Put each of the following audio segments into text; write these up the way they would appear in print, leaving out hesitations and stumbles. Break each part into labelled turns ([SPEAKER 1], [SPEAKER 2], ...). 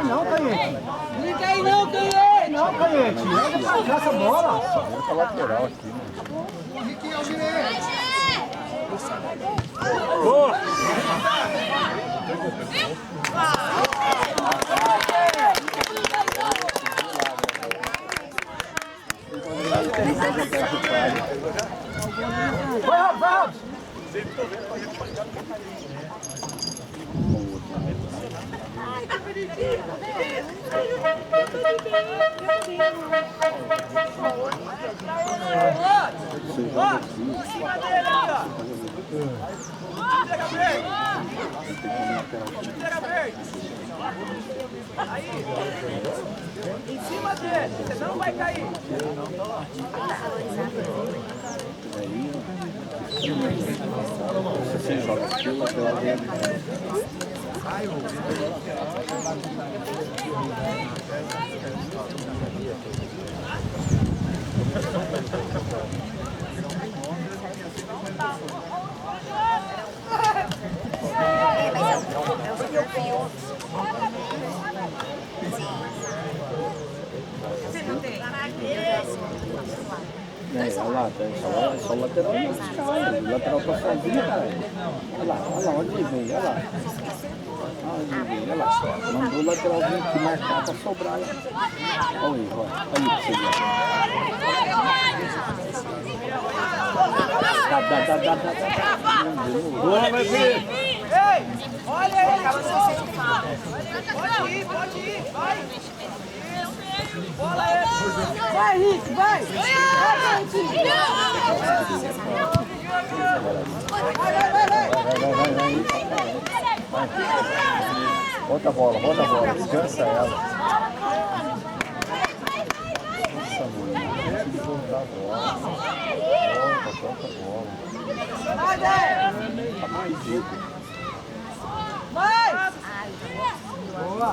[SPEAKER 1] Não, Canhete. Não quer ir não, Canhete. Não, Canhete. Joga essa bola.
[SPEAKER 2] Vamos pra lateral aqui, mano.
[SPEAKER 3] Boa!
[SPEAKER 1] Vai, Rafa!
[SPEAKER 4] Aí, em cima dele, você não vai cair.
[SPEAKER 2] Você joga aqui, lateral dele. Olha lá, só o lateral não cai. O lateral tá sozinho, cara. Olha lá, onde ele vem, olha lá. Olha lá. Mandou o lateralzinho aqui marcar pra sobrar. Olha aí, olha aí pra você ver. Dá.
[SPEAKER 3] Boa, vai ver!
[SPEAKER 4] Ei, olha aí, pode ir, vai. Bola aí.
[SPEAKER 1] Vai, Rick, vai!
[SPEAKER 2] Volta a bola, descansa ela. Nossa, mano, tem que voltar a bola. Volta a bola. Tá mais jeito.
[SPEAKER 1] Vai!
[SPEAKER 4] Boa.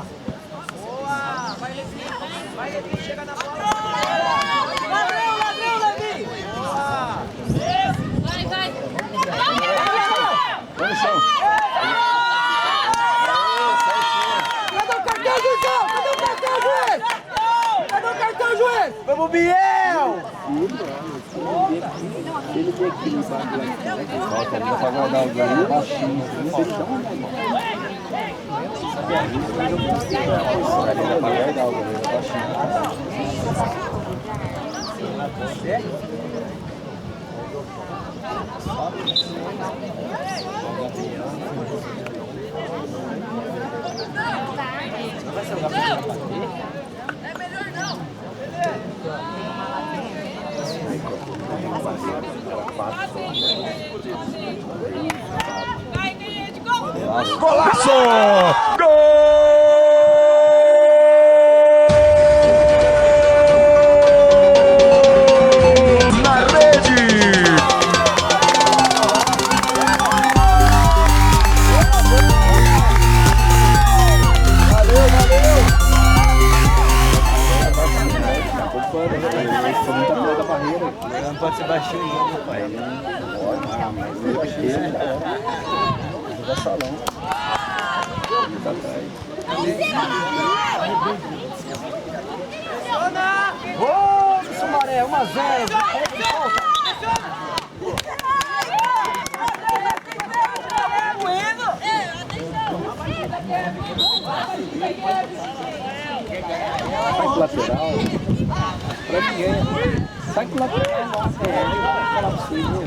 [SPEAKER 4] Vai, Levi, chega na bola.
[SPEAKER 1] Ladrão, Levi!
[SPEAKER 4] Boa.
[SPEAKER 5] Vai!
[SPEAKER 2] Vai no chão.
[SPEAKER 1] Cadê o cartão, Juizão? Cadê o cartão, juiz? Vamos, Biel!
[SPEAKER 2] Ele vem aqui no saco. Volta ali pra guardar o goleiro baixinho. Você dá uma mão. Vai guardar o goleiro baixinho.
[SPEAKER 5] É melhor não.
[SPEAKER 3] Golaço! Gol! Na rede!
[SPEAKER 2] Não pode ser baixinho, não, meu pai. Pode, mas ele joga salão. Ele tá atrás.
[SPEAKER 1] Ô, Sumaré, 1-0.
[SPEAKER 2] Sai pro lateral. Pra ninguém. Sai pro lateral. Nossa, é possível.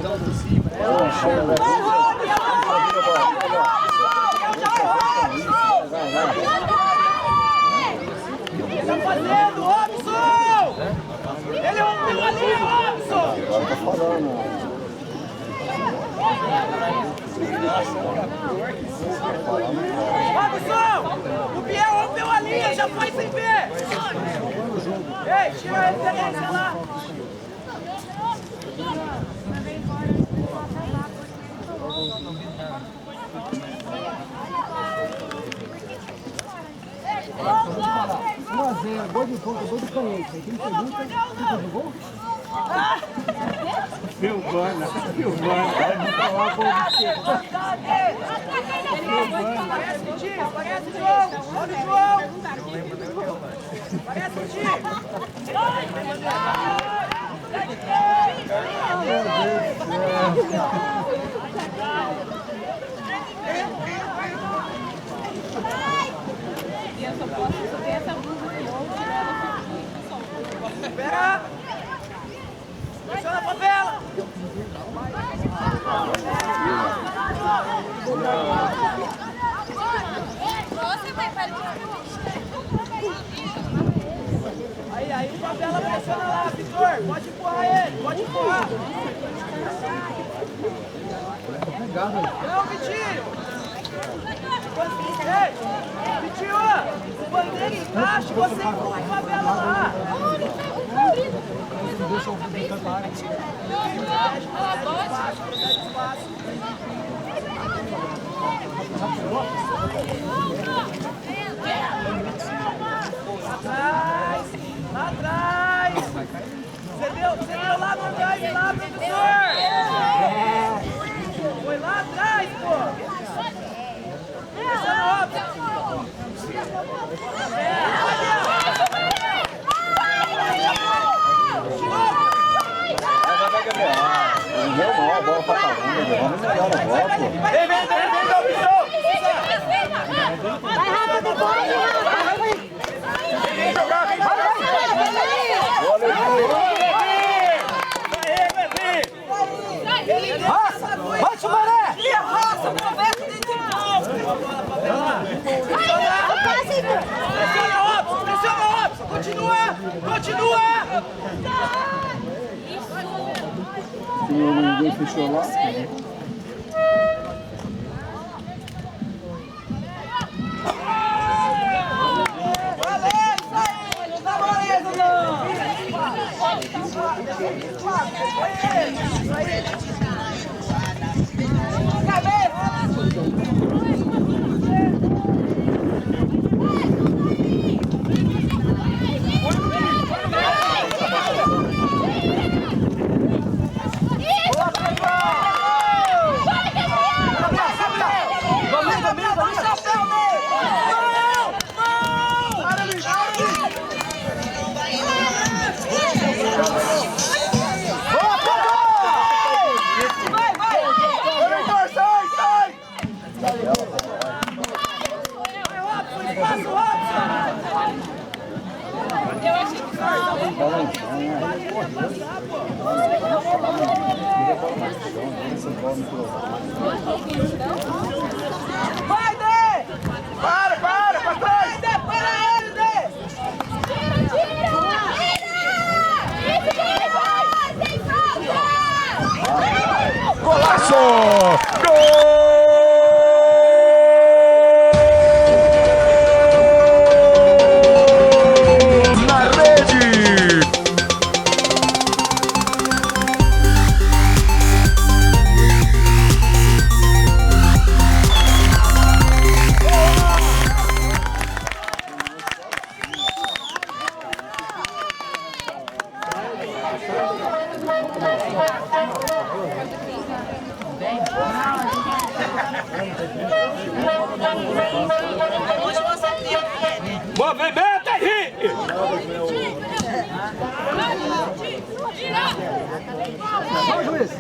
[SPEAKER 4] Tá fazendo, Robson! Ele rompeu ali, Robson!
[SPEAKER 2] Agora tá falando.
[SPEAKER 4] Robson! O Biel rompeu a linha, já foi sem ver! Ei, tira referência lá.
[SPEAKER 1] Gol de ponta, gol de canhete. Quem pergunta, quem jogou?
[SPEAKER 2] Silvana.
[SPEAKER 4] Aparece o Tio, aparece o João. Olha o João. Aparece o Tio. Espera! Pressiona a favela! Aí, o favela pressiona lá, Vitor! Pode empurrar ele, pode empurrar! Não, Vitinho! Ei, Vitinho! O bandeira embaixo, você empurra a favela lá! Lá atrás! Você deu lá no time lá, professor! Foi lá atrás, pô!
[SPEAKER 2] Não, a bola pra caramba, vamos melhor a bola, pô.
[SPEAKER 4] Vem, opção!
[SPEAKER 1] Vai rápido, vai rápido!
[SPEAKER 4] Vem jogar, vem jogar!
[SPEAKER 1] Raça! Bate o Mané!
[SPEAKER 4] Raça, aproveita dentro de campo! Pressiona, Robson! Continua!
[SPEAKER 2] Ninguém fechou lá.
[SPEAKER 4] Vai, Dê! Para trás! Dê, para ele, Dê!
[SPEAKER 3] Golaço! Gol! Na rede!
[SPEAKER 4] Movimento Henrique!
[SPEAKER 1] Vamos, juiz!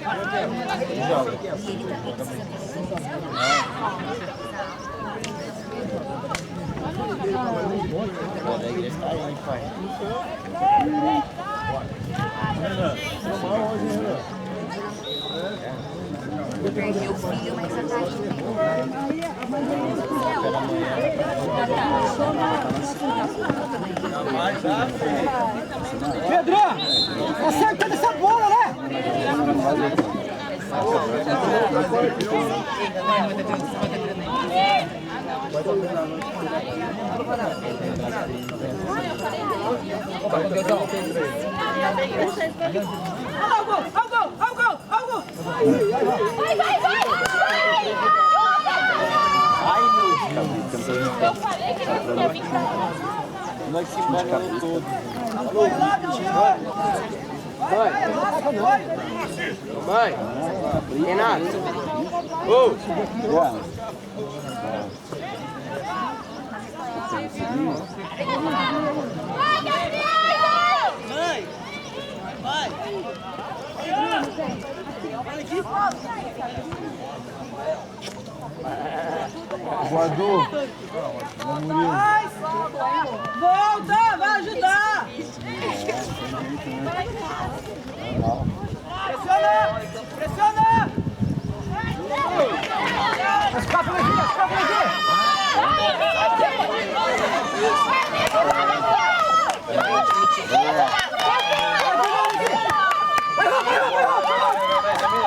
[SPEAKER 6] Eu perdi o filho, mas a
[SPEAKER 1] Pedro! Acerta essa bola, né?
[SPEAKER 6] Taca.
[SPEAKER 4] Olha o gol!
[SPEAKER 2] Ai, meu Deus.
[SPEAKER 5] Eu falei que ele não quer vir pra cá.
[SPEAKER 2] Nós se embaralhamos todo.
[SPEAKER 1] Mãe, Renato.
[SPEAKER 2] Guardou.
[SPEAKER 4] Volta, vai ajudar! Pressiona! Escapa, Levinha!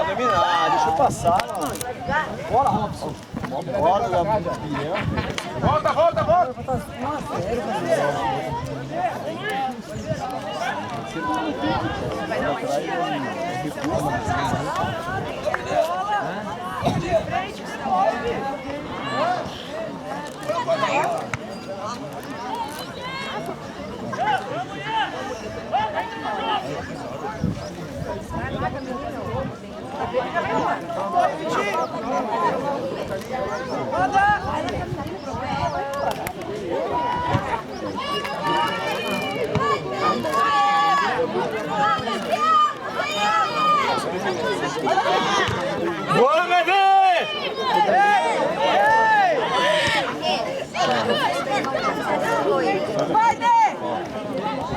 [SPEAKER 2] Domina, deixa eu passar, mano. Bora, Robson. Bora, Gabriel.
[SPEAKER 1] Volta! Boa, bebê!
[SPEAKER 4] Vai, Ney! Vai,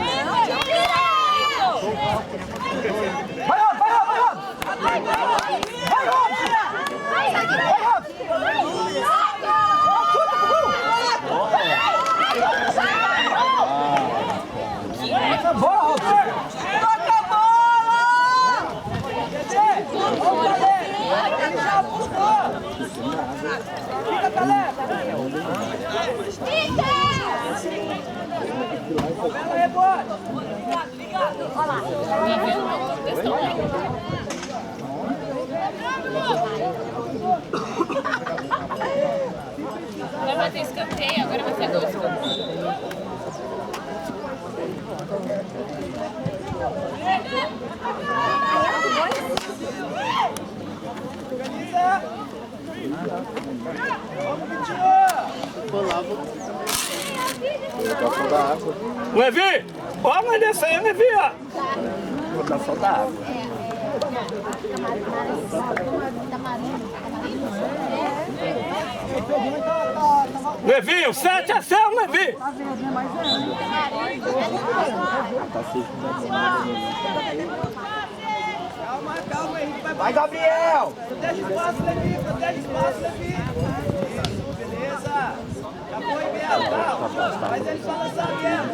[SPEAKER 4] Bora, Robson! Toca a bola! Ele já buscou! Fica, galera! Pega aí, boa!
[SPEAKER 5] Agora vai ter escanteio, agora vai ter 2 escanteios.
[SPEAKER 1] Levi! Ó, mas dessa aí, Levi, ó!
[SPEAKER 2] Vou dar só da água.
[SPEAKER 1] Levi, o 7 é seu, Levi!
[SPEAKER 4] Calma aí,
[SPEAKER 1] Vai, Gabriel!
[SPEAKER 4] protege espaço, Levi! Beleza! Já foi, Biel, calma! Mas ele só lançar, Biel!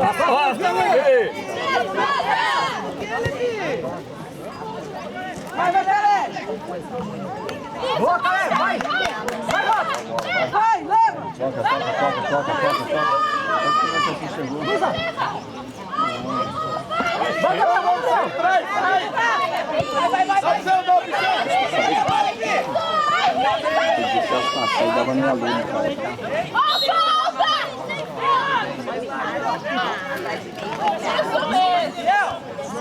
[SPEAKER 1] Afasta, Levi!
[SPEAKER 4] Vai, Pelé! Boa, Pelé! Vai! Vai, leva! Vai,
[SPEAKER 2] Dava minha luz,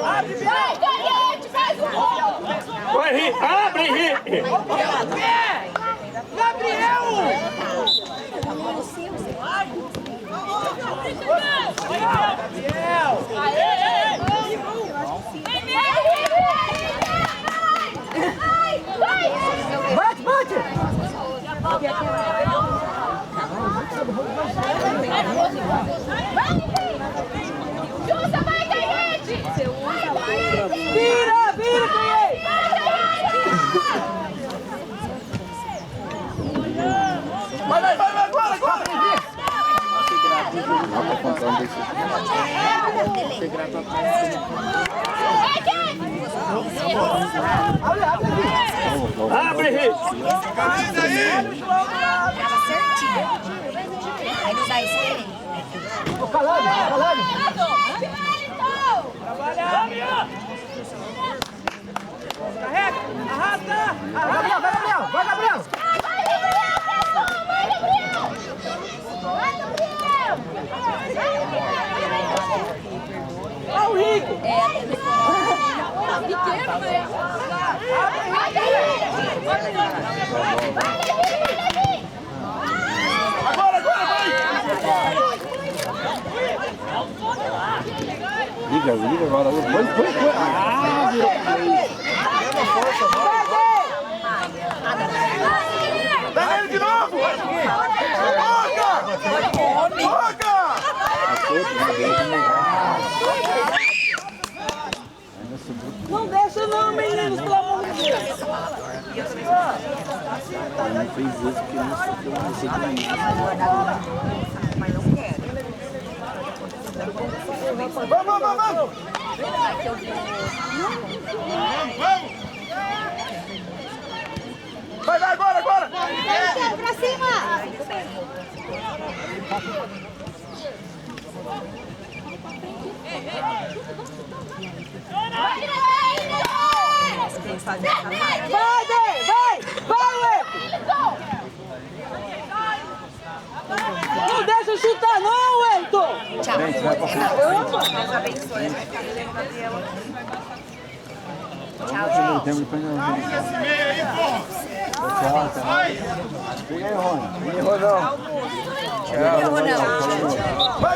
[SPEAKER 4] Abre, Biel!
[SPEAKER 1] Vai, Henrique! Abre, Henrique!
[SPEAKER 4] Gabriel! Bate!
[SPEAKER 5] Justa, vai, Caete!
[SPEAKER 4] Vira, Caete! Vai, agora!
[SPEAKER 1] Abre, Henrique!
[SPEAKER 6] Tava certinho. Aí não dá isso aí.
[SPEAKER 4] Calado!
[SPEAKER 2] Liga agora. Foi. Ah, virou play.
[SPEAKER 3] Dá ele de novo! Toca!
[SPEAKER 1] Não deixa não, meninos, pelo amor de Deus.
[SPEAKER 2] Não fez isso porque não sofreu uma receita.
[SPEAKER 6] Mas não quero.
[SPEAKER 3] Vamos! Vai, agora!
[SPEAKER 6] Pra cima!
[SPEAKER 1] Não deixa chutar não, Wellington!
[SPEAKER 6] Tchau. Deus abençoe. Tchau.
[SPEAKER 2] Errou não.
[SPEAKER 3] Vai!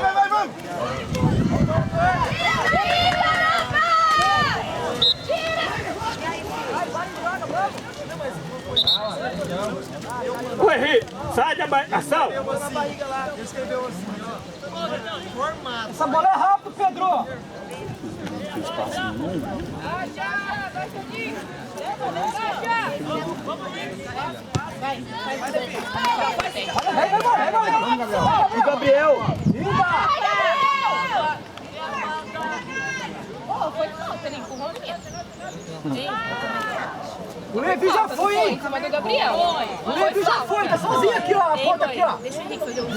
[SPEAKER 7] Ô Henrique, sai da marcação!
[SPEAKER 1] Essa bola é rápida, Pedro!
[SPEAKER 2] E Gabriel?
[SPEAKER 5] Foi falta, ele empurrou mesmo.
[SPEAKER 1] O Levi já foi,
[SPEAKER 5] Foi
[SPEAKER 1] hein?
[SPEAKER 5] em cima do Gabriel.
[SPEAKER 1] O Levi já foi, tá sozinho aqui, ó. A ponta aqui, ó.
[SPEAKER 5] Deixa o Henrique fazer o gol.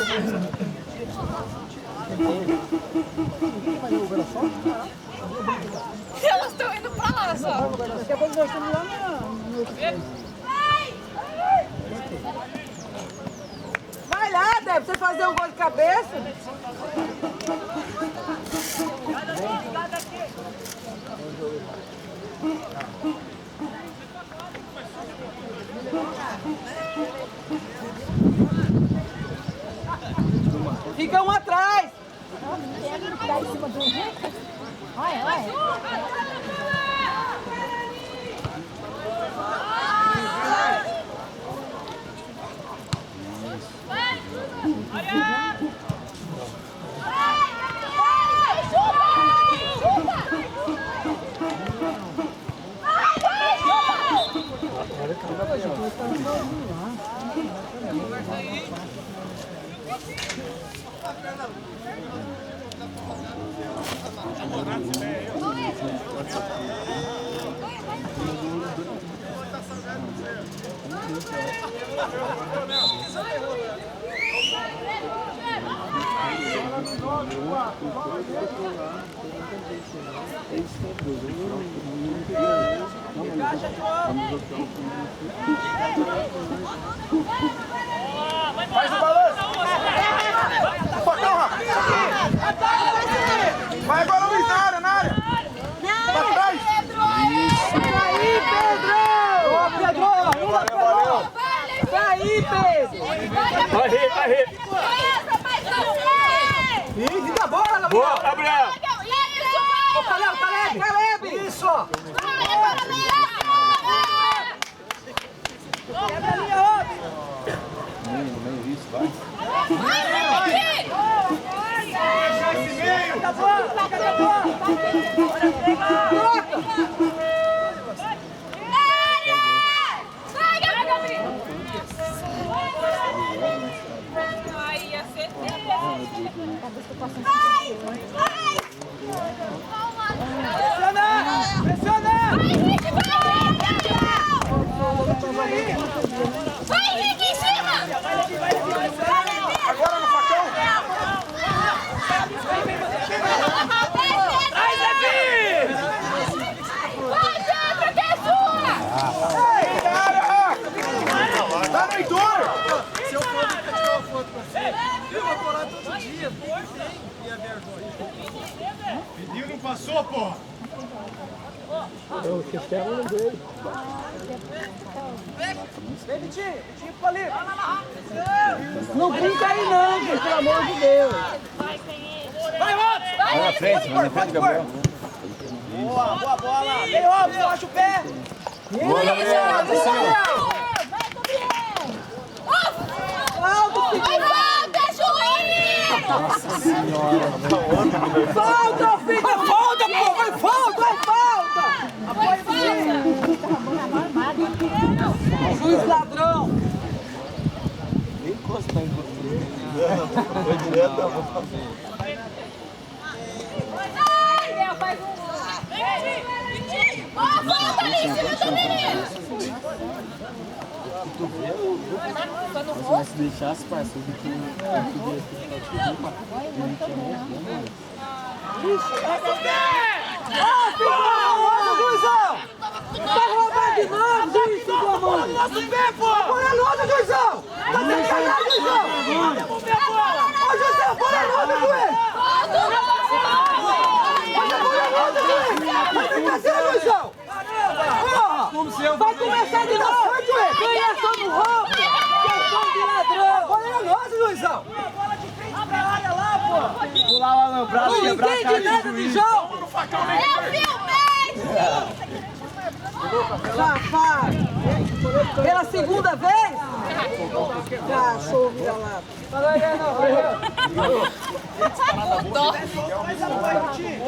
[SPEAKER 5] Elas estão indo pra lá só.
[SPEAKER 1] Daqui a pouco nós estamos lá no... Vai lá, Débora, você fazer um gol de cabeça. Fica um atrás.
[SPEAKER 3] Faz o balanço! Facão, Rafa! Vai agora, Luiz, na área! Pra trás!
[SPEAKER 1] Aí, Pedro! Ô, Pedro!
[SPEAKER 3] Valeu!
[SPEAKER 1] Aí, Pedro!
[SPEAKER 7] Vai, Henrique!
[SPEAKER 1] Ih, fica a bola, Gabriel!
[SPEAKER 7] Boa, Gabriel!
[SPEAKER 1] Ô, Caleb! Isso! Quebra ali, ó!
[SPEAKER 2] Meio isso, vai.
[SPEAKER 1] Acabou!
[SPEAKER 5] Ai, acertei.
[SPEAKER 1] Pressiona!
[SPEAKER 5] Vai, Henrique, em cima!
[SPEAKER 3] Agora no facão!
[SPEAKER 5] Vai, Levi! Vai, Pedro, que é sua!
[SPEAKER 3] Na área, Rafa! Dá no Heitor! Pediu, não passou, pô!
[SPEAKER 1] O sistema não veio. Vem, Vitinho pra ali. Não brinca aí não, gente, pelo amor de Deus.
[SPEAKER 5] Vai, Henrique.
[SPEAKER 4] Vai, Robson!
[SPEAKER 2] Vai na frente, Gabriel.
[SPEAKER 4] Boa, boa bola! Vem, Robson, acha o pé!
[SPEAKER 2] Boa, Gabriel.
[SPEAKER 5] Volta, Joane!
[SPEAKER 1] Falta, filho! Falta, pô! Vai, falta! Vai, falta! Juiz ladrão!
[SPEAKER 2] Nem encostar em você.
[SPEAKER 3] Foi direto.
[SPEAKER 5] Faz um... Volta ali, em cima do menino!
[SPEAKER 2] Mas se deixasse, parceiro, do que eu
[SPEAKER 1] Juizão! Vai roubar de novo, juiz, seu amor!
[SPEAKER 4] Nosso pé, pô!
[SPEAKER 1] Bora luta, juizão! Tá sacanagem, juizão!
[SPEAKER 4] Devolver a bola!
[SPEAKER 1] Ô, juizão, bora luta, juiz! Vai brincadeira, juizão! Vai começar de novo, juiz! Ganhar só no roubo! Questão de ladrão! Olha nossa, juizão!
[SPEAKER 4] A bola de frente pra área lá, pô!
[SPEAKER 2] pular lá no braço,
[SPEAKER 1] Não
[SPEAKER 2] quebrar a
[SPEAKER 1] entende
[SPEAKER 2] cara
[SPEAKER 1] nada
[SPEAKER 2] do
[SPEAKER 1] de
[SPEAKER 2] juiz.
[SPEAKER 1] jogo!
[SPEAKER 5] Eu filmei!
[SPEAKER 1] Safado! Pela segunda vez? Cachorro violado. Fala aí, não.
[SPEAKER 4] Faz a bola, Tim!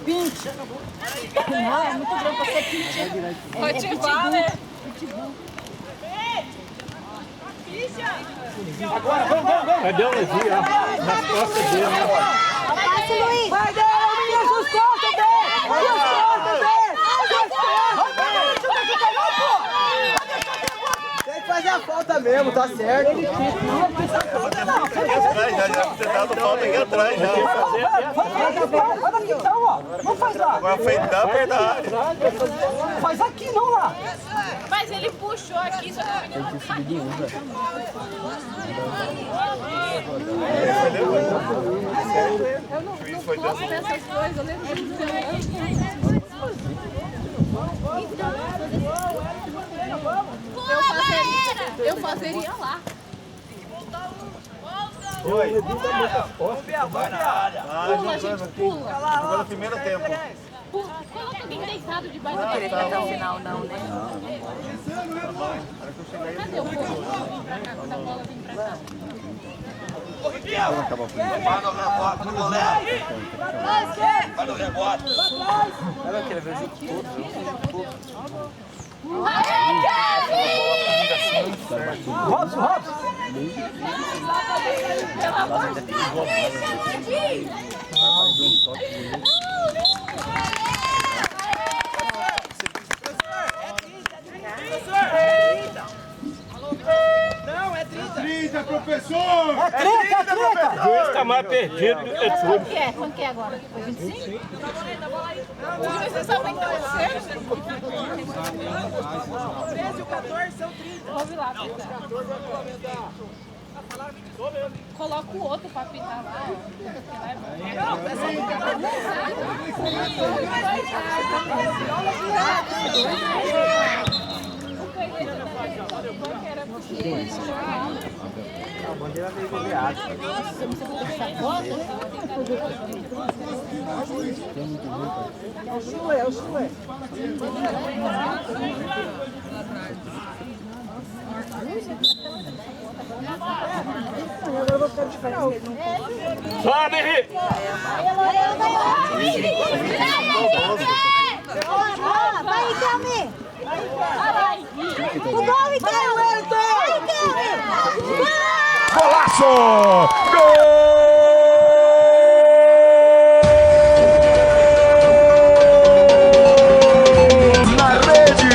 [SPEAKER 1] Pinte. Não, é muito grande pra ser pinte.
[SPEAKER 5] Motivar, né?
[SPEAKER 7] Cadê o Levi, ó? Nas costas dele, né?
[SPEAKER 6] Passa, Luiz.
[SPEAKER 1] Vai, Deus, menino, as costas dele! As costas dele!
[SPEAKER 3] Tem que fazer a falta mesmo, tá certo.
[SPEAKER 1] Ele fica.
[SPEAKER 3] Já você dado falta aqui atrás já.
[SPEAKER 1] Faz aqui então, ó. Não faz lá.
[SPEAKER 3] Agora foi da verdade.
[SPEAKER 1] Faz aqui, não lá.
[SPEAKER 5] Mas ele puxou aqui, só que a menina eu não posso nessas coisas, eu lembro de eu fazeria lá.
[SPEAKER 3] Oi.
[SPEAKER 4] Vamos ver agora na área!
[SPEAKER 5] Pula, gente, pula.
[SPEAKER 3] Agora no primeiro tempo.
[SPEAKER 5] Coloca alguém deitado debaixo da
[SPEAKER 6] Querer até o final, não, né?
[SPEAKER 5] Cadê o povo? Essa bola vem pra cá.
[SPEAKER 3] Vai no rebote do goleiro. Vai no rebote.
[SPEAKER 2] Ela quer ver o jogo todo.
[SPEAKER 5] Aê,
[SPEAKER 1] Robson, Robson.
[SPEAKER 5] pelo amor de Deus, Jardim!
[SPEAKER 4] Não, é 30!
[SPEAKER 3] 30, professor!
[SPEAKER 1] É treta,
[SPEAKER 7] O juiz tá mais perdido do que tudo.
[SPEAKER 5] Quanto que é agora? Foi 25? Os juízes são muito certos.
[SPEAKER 4] 13 e o 14 são 30!
[SPEAKER 5] Ouve lá, coloca o outro pra pitar lá.
[SPEAKER 2] A bandeira veio goleada.
[SPEAKER 1] É o chulé, é o chulé. Agora eu vou ficar de frente.
[SPEAKER 7] Sobe, Henrique!
[SPEAKER 6] Vai, Kelmi. O gol, Kelmi. Vai, Kelmi.
[SPEAKER 3] Golaço! Gol! Na rede!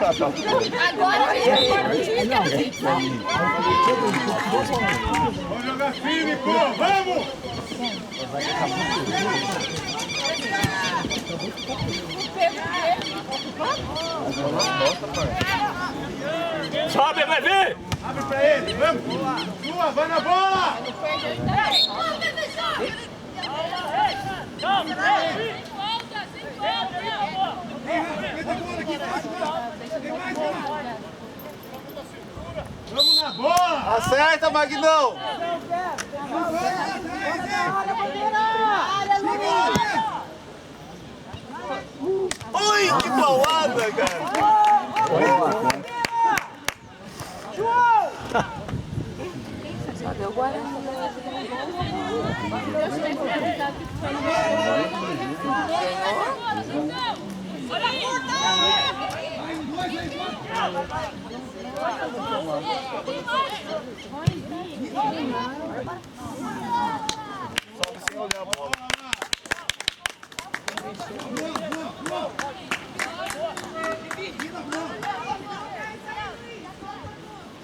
[SPEAKER 5] Agora a gente acorda o juiz que
[SPEAKER 3] Vamos jogar firme, pô! Vamos!
[SPEAKER 7] Sobe, vai vir!
[SPEAKER 8] Abre pra ele, vamos! Sua, vai na bola! Vamos na bola!
[SPEAKER 3] Acerta, Magnão! Ui, que paulada, cara!
[SPEAKER 6] Só deu Guarani.
[SPEAKER 3] Sobe sem olhar a bola.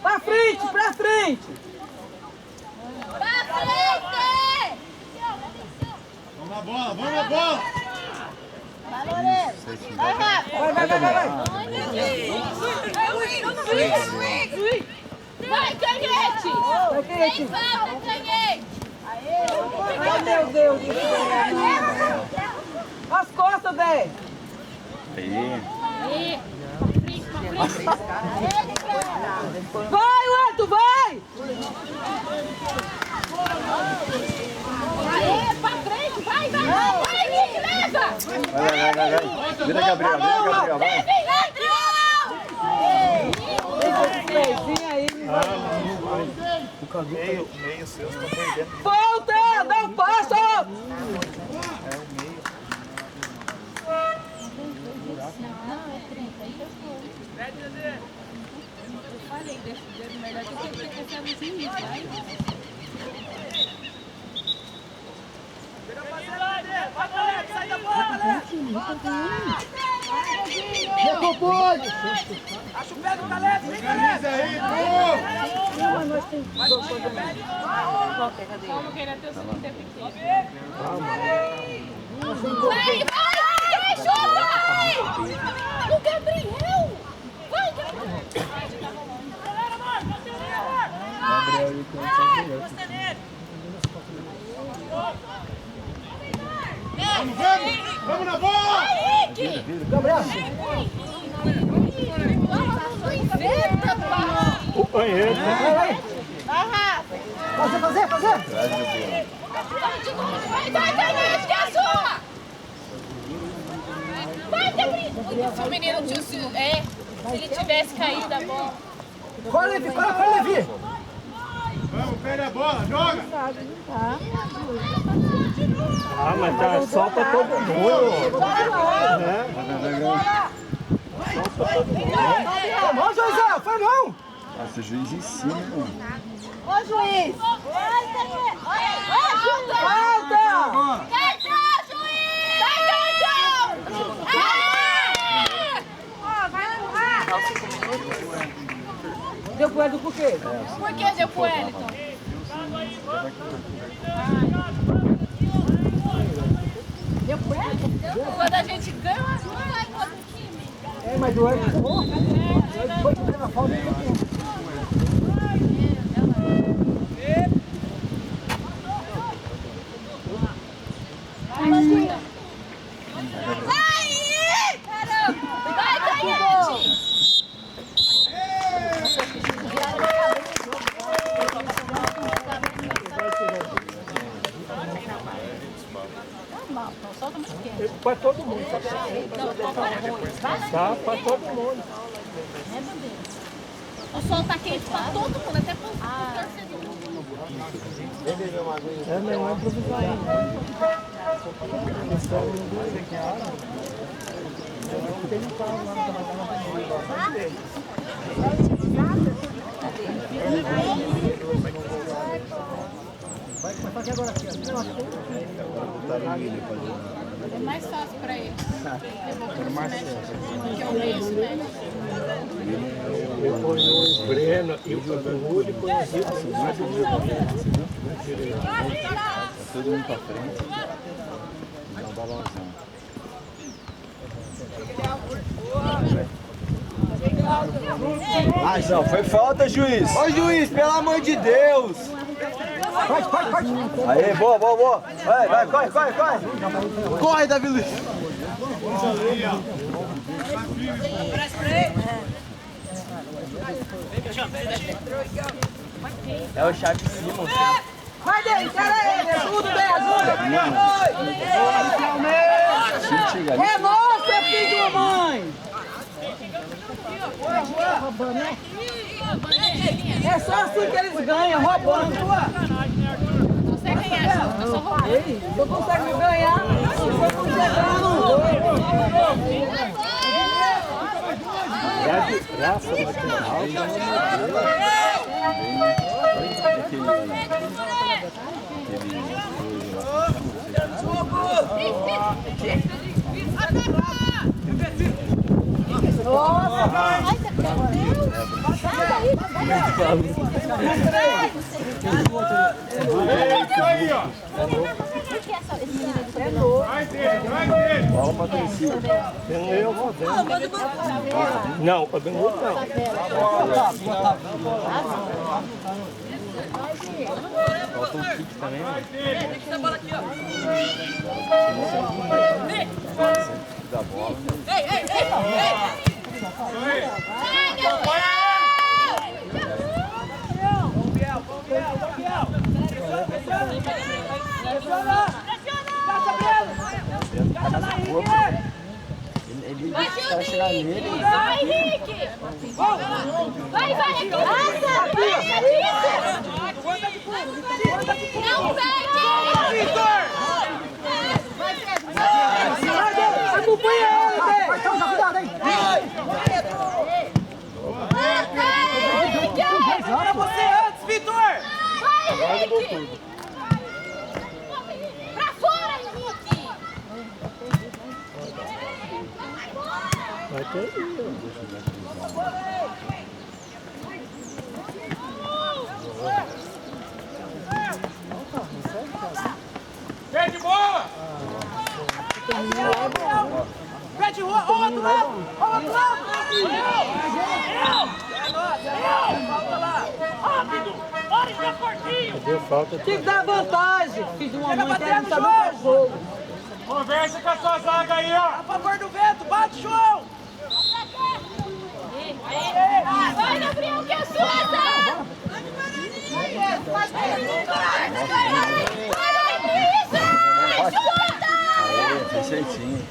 [SPEAKER 1] Pra frente, pra frente!
[SPEAKER 8] Vamos na bola, vamos na bola!
[SPEAKER 6] Vai, Loureiro. Vai, Rafa.
[SPEAKER 1] Vai!
[SPEAKER 5] Vai, Canhete!
[SPEAKER 1] Vai, Canhete!
[SPEAKER 5] Volta, Canhete!
[SPEAKER 1] Ai, meu Deus do céu! As costas, velho! Vai, Arthur, vai!
[SPEAKER 5] Aê, pra frente! Vai, Nick, leva!
[SPEAKER 3] Vai. Vira, Gabriel, vai.
[SPEAKER 5] Vem, ladrão!
[SPEAKER 1] Pezinho aí.
[SPEAKER 3] Meio seu, você tá perdendo.
[SPEAKER 1] Volta! Dá um passo!
[SPEAKER 3] É o meio.
[SPEAKER 5] Eu falei, deixa o dedo melhor que eu tenho que ter essa luzinha, vai.
[SPEAKER 4] Sai da bola, Alex!
[SPEAKER 1] Recompõe!
[SPEAKER 4] Acha o pé do Caleb, vem, Caleb!
[SPEAKER 5] Como que ele é teu segundo tempo inteiro? Vai, chuta! O Gabriel! Vai, Gabriel!
[SPEAKER 8] Vamos na bola!
[SPEAKER 1] Gabriel!
[SPEAKER 7] O banheiro.
[SPEAKER 6] Vai, Rafa.
[SPEAKER 1] Fazer!
[SPEAKER 5] Vai, Canhete, que é a sua! Vai, Gabriel! Se o menino se ele tivesse caído da bola.
[SPEAKER 1] Corre, Levi!
[SPEAKER 8] Vamos, perde a bola, joga!
[SPEAKER 7] Ah, mas tá só pra todo mundo. Né?
[SPEAKER 1] Foi mão, Joizão! Foi mão!
[SPEAKER 2] Nossa, o juiz em cima, mano.
[SPEAKER 6] Ô, juiz.
[SPEAKER 1] Falta!
[SPEAKER 5] Cartão, juiz! Cartão!
[SPEAKER 1] Deu pro Edson por quê?
[SPEAKER 5] Por que deu pro Wellington? Deu pro Wellington? Quando a gente ganha, não vai contra o time.
[SPEAKER 1] É, mas o Edson errou. O Edson foi fazer a falta e
[SPEAKER 5] Vai, Canhete!
[SPEAKER 7] Pra todo mundo. Tá pra todo mundo.
[SPEAKER 5] O sol tá quente pra todo mundo, até pro torcedor.
[SPEAKER 7] É, meu irmão improvisar ainda.
[SPEAKER 1] vai começar aqui agora.
[SPEAKER 5] É mais fácil pra ele. Porque o meio se mexe.
[SPEAKER 7] Depois o Breno e o Rúlio e o Zico.
[SPEAKER 2] Todo mundo pra frente. Dá um balãozão.
[SPEAKER 1] Não, foi falta, juiz. Ô, juiz, pelo amor de Deus. Aí, boa, boa, boa. Vai, corre, corre, corre. Corre, Davi Luiz. É o Chaves Simons.
[SPEAKER 6] Vai dele, cara ele, tudo bem, ajuda. É nosso, é filho de uma mãe. É só assim que eles ganham, roubando.
[SPEAKER 5] Não sei quem é, eu só roubei.
[SPEAKER 6] Não consegue ganhar, não
[SPEAKER 8] Aí, ó. Vai dele, vai dele.
[SPEAKER 1] Bola pra torcida.
[SPEAKER 7] Não, o Bengudo não.
[SPEAKER 1] Falta um kick também, né? Da bola. Ele vai chegar nele.
[SPEAKER 5] Vai, Henrique! Vai, Henrique! Não pegue!
[SPEAKER 4] Vitor!
[SPEAKER 6] acompanha ele,
[SPEAKER 4] Vai, calma, cuidado aí. Para você antes, Vitor!
[SPEAKER 5] Vai, Henrique! Pra fora, Henrique!
[SPEAKER 7] Vai ter.
[SPEAKER 8] Vem de bola!
[SPEAKER 4] Pé de rua, outro lado! Outro lado! Falta lá! Rápido! Olha pra portinho!
[SPEAKER 7] Deu falta.
[SPEAKER 6] Tem que dar vantagem. Filho de uma mãe que não sabe o que é jogo.
[SPEAKER 8] Conversa com a sua zaga aí, ó!
[SPEAKER 4] A favor do vento, bate, João!
[SPEAKER 5] Vai, Gabriel, que é sua!
[SPEAKER 1] Perfeitinho.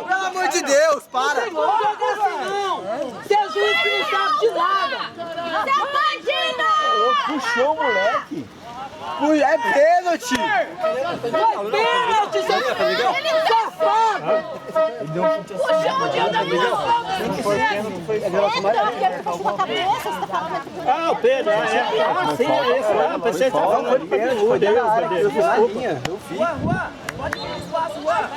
[SPEAKER 1] Pelo amor de Deus, para!
[SPEAKER 6] Não joga assim não. Você é juiz que não sabe de nada.
[SPEAKER 5] Seu bandido!
[SPEAKER 1] Puxou o moleque! É pênalti!
[SPEAKER 6] Foi pênalti, seu safado.
[SPEAKER 1] Ele deu um chute assim.
[SPEAKER 5] Puxou de outra
[SPEAKER 1] Não foi pênalti, foi falta.
[SPEAKER 7] Ah, o Pedro, sim, é esse lá. Pensei que estava falando de pênalti. Foi Deus, foi Deus.
[SPEAKER 1] Eu vi.
[SPEAKER 4] Juan, pode ir no espaço, Juan!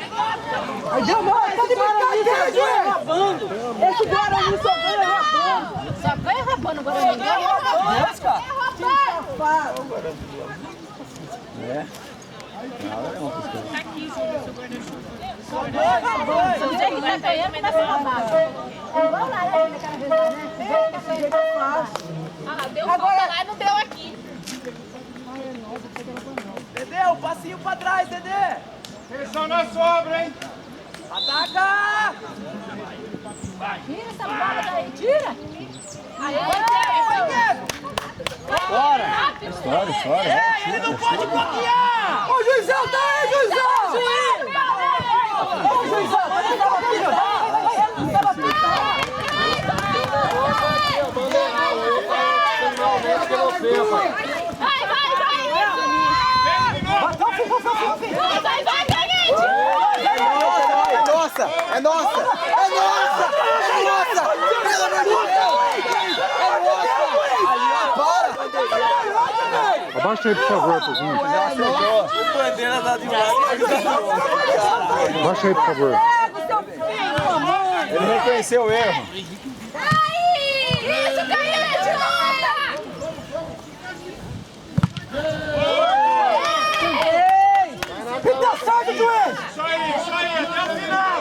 [SPEAKER 6] Aí deu mal, tá de brincadeira, juiz. Roubando. Esse Guarani só ganha roubando.
[SPEAKER 5] Só ganha roubando, Guarani. Ganha roubando.
[SPEAKER 6] Deus, cara. Safado.
[SPEAKER 1] É.
[SPEAKER 5] Não sei que tá ganhando, mas tá sendo roubado.
[SPEAKER 6] Vamos lá, né, naquela vez lá, né?
[SPEAKER 5] Ah, deu falta lá e não deu aqui.
[SPEAKER 4] Dedê, um passinho pra trás, Dedê!
[SPEAKER 8] Atenção na sobra, hein?
[SPEAKER 4] Ataca!
[SPEAKER 5] Tira essa bola daí, tira. Aí,
[SPEAKER 4] Vai, Diego!
[SPEAKER 1] Bora! História.
[SPEAKER 4] É, ele não pode bloquear!
[SPEAKER 6] Ô, juizão, tá aí, juizão! Ô, juizão, ele tava aqui, ele tava aqui.
[SPEAKER 1] É nossa! Pelo amor de Deus! Para!
[SPEAKER 9] Abaixa aí, por favor, Pozinho.
[SPEAKER 6] O bandeira tá de lado.
[SPEAKER 9] Abaixa aí, por favor.
[SPEAKER 6] Ele reconheceu o erro.
[SPEAKER 5] Isso, Caíde!
[SPEAKER 1] Pita certo, juiz!
[SPEAKER 8] Isso aí, até o final!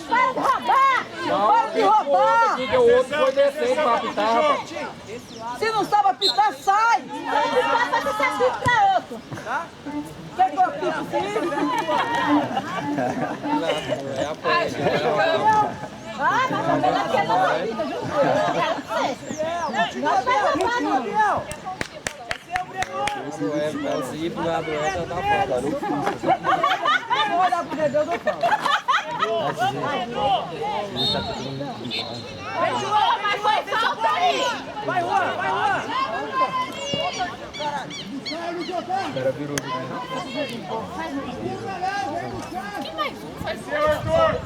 [SPEAKER 5] Para de roubar!
[SPEAKER 1] Para de roubar!
[SPEAKER 8] O outro foi descer pra apitar.
[SPEAKER 1] Se não sabe apitar, sai!
[SPEAKER 5] Vai ficar pra você ser pra outro.
[SPEAKER 1] Quer que eu apite sim?
[SPEAKER 5] Ah, mas o melhor que não apita, viu? Nós vai roubar, não.
[SPEAKER 1] Vou olhar pro dedo, eu dou pau.
[SPEAKER 5] Mas foi falta aí!
[SPEAKER 4] Vai, Juan, vai, Juan!
[SPEAKER 8] Vai ser, Arthur!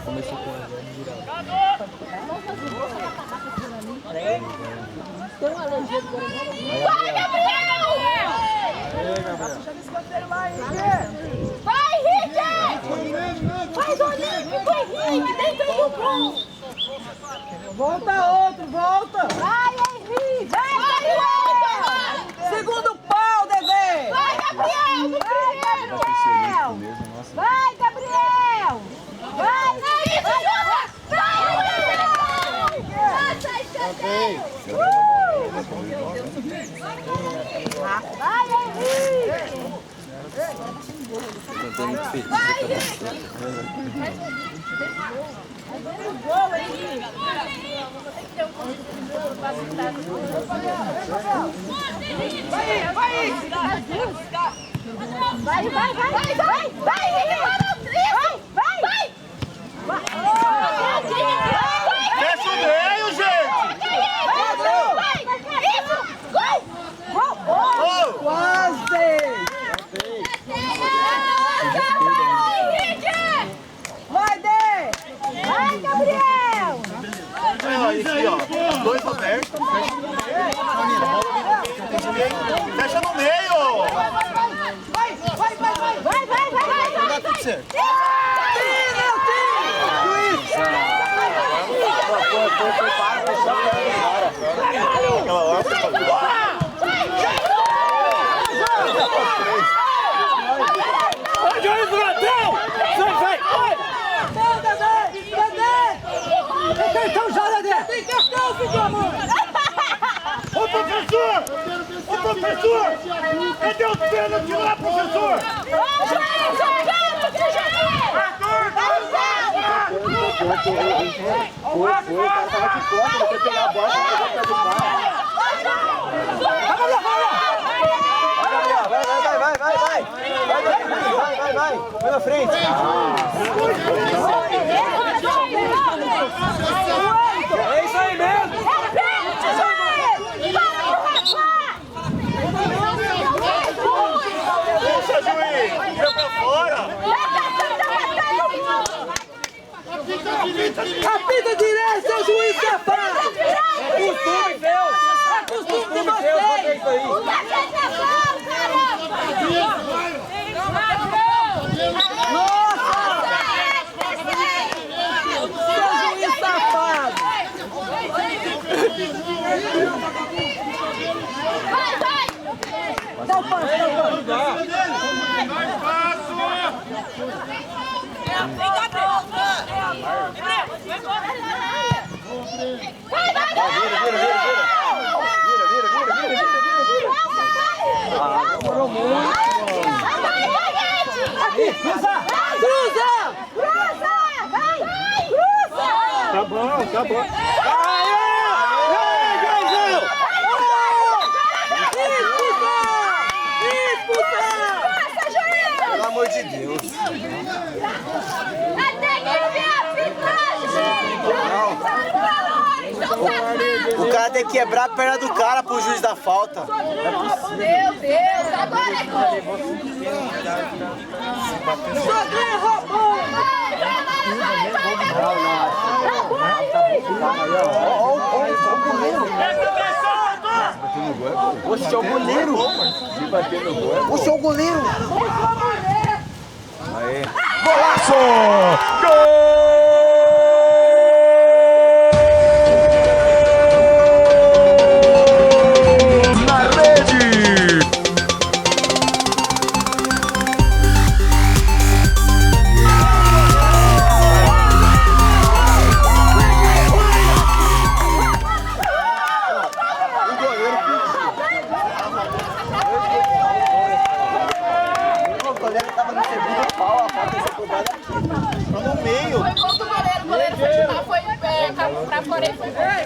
[SPEAKER 5] Vai, Gabriel! Vai, Henrique! Faz o Olímpico, Henrique! Dentro do gol!
[SPEAKER 1] Volta outro, volta!
[SPEAKER 5] Vai, Henrique! Vai, Gabriel!
[SPEAKER 1] Segundo pau, Dedé!
[SPEAKER 5] Vai, Gabriel! No primeiro! Vai, Gabriel! Vai, Henrique! Vai, Gabriel! Nossa, escanteio! Vai, Henrique! Vai, Henrique! Gol, Henrique! Vai, vai, vai, vai, vai, Henrique, vai, vai,
[SPEAKER 8] Fecha o meio, gente!
[SPEAKER 1] Quase! Vai, Dê!
[SPEAKER 5] Vai, Gabriel!
[SPEAKER 6] Aqui, ó. Dois abertos. Fecha no meio!
[SPEAKER 1] Vai, vai, vai, vai!
[SPEAKER 5] Vai, vai, vai, vai!
[SPEAKER 6] Dá tudo certo. Aquela hora você faz.
[SPEAKER 7] Vai, João do ladrão! Vai, vai!
[SPEAKER 1] Não, Dedé! Dedé! Tem cartão já, Dedé! Tem cartão, filho da mãe!
[SPEAKER 8] Ô, professor! Ô, professor! Cadê os pênaltis lá, professor?
[SPEAKER 6] Vai na frente.
[SPEAKER 1] É isso aí mesmo!
[SPEAKER 6] Puxa, juiz. Tira pra fora.
[SPEAKER 1] Apita direito, seu juiz safado! É costume, Deus! É costume de vocês! Nossa! Seu juiz safado!
[SPEAKER 5] Vai, vai!
[SPEAKER 1] Dá o passo, dá o passo!
[SPEAKER 8] Mais fácil!
[SPEAKER 5] Vai, vai, vai!
[SPEAKER 1] Demorou muito! Aqui, cruza! Cruza!
[SPEAKER 5] Cruza! Vai! Cruza!
[SPEAKER 7] Tá bom, tá bom.
[SPEAKER 6] Pelo amor de Deus.
[SPEAKER 5] Até que ver a
[SPEAKER 6] O cara tem que quebrar a perna do cara pro juiz da falta.
[SPEAKER 5] Meu Deus, agora é gol!
[SPEAKER 1] Sodré roubou!
[SPEAKER 8] Presta atenção, Arthur!
[SPEAKER 6] Oxe, é o goleiro. Oxe, é o goleiro.
[SPEAKER 8] Aê. Golaço! Gol!